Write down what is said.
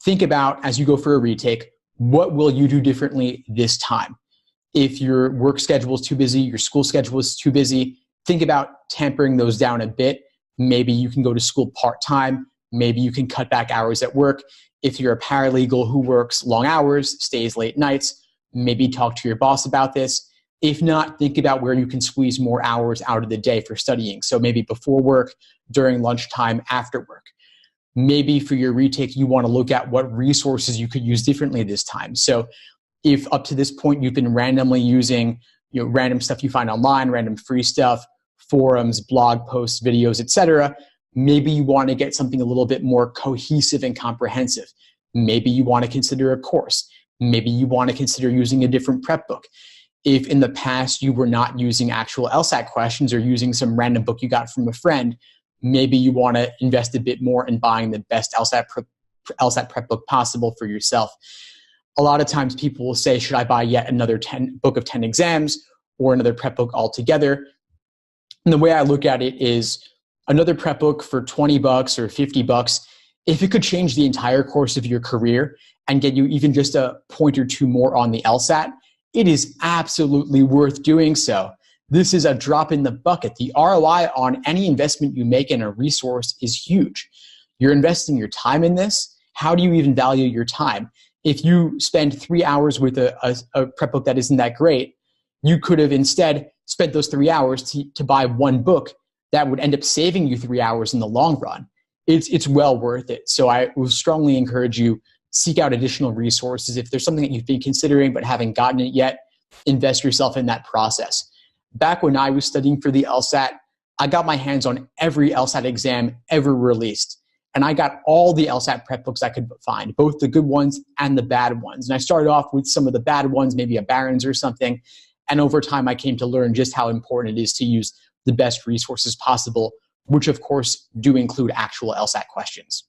think about, as you go for a retake, what will you do differently this time? If your work schedule is too busy, your school schedule is too busy, think about tempering those down a bit. Maybe you can go to school part-time. Maybe you can cut back hours at work. If you're a paralegal who works long hours, stays late nights, maybe talk to your boss about this. If not, think about where you can squeeze more hours out of the day for studying. So maybe before work, during lunchtime, after work. Maybe for your retake, you want to look at what resources you could use differently this time. So if up to this point you've been randomly using random stuff you find online, random free stuff, forums, blog posts, videos, etc., maybe you want to get something a little bit more cohesive and comprehensive. Maybe you want to consider a course. Maybe you want to consider using a different prep book. If in the past you were not using actual LSAT questions or using some random book you got from a friend, maybe you want to invest a bit more in buying the best LSAT prep book possible for yourself. A lot of times people will say, should I buy yet another book of 10 exams or another prep book altogether? And the way I look at it is another prep book for $20 or $50, if it could change the entire course of your career and get you even just a point or two more on the LSAT, it is absolutely worth doing so. This is a drop in the bucket. The ROI on any investment you make in a resource is huge. You're investing your time in this. How do you even value your time? If you spend 3 hours with a prep book that isn't that great, you could have instead spent those 3 hours to buy one book that would end up saving you 3 hours in the long run. It's well worth it. So I will strongly encourage you, seek out additional resources. If there's something that you've been considering but haven't gotten it yet, invest yourself in that process. Back when I was studying for the LSAT, I got my hands on every LSAT exam ever released. And I got all the LSAT prep books I could find, both the good ones and the bad ones. And I started off with some of the bad ones, maybe a Barron's or something. And over time, I came to learn just how important it is to use the best resources possible, which of course do include actual LSAT questions.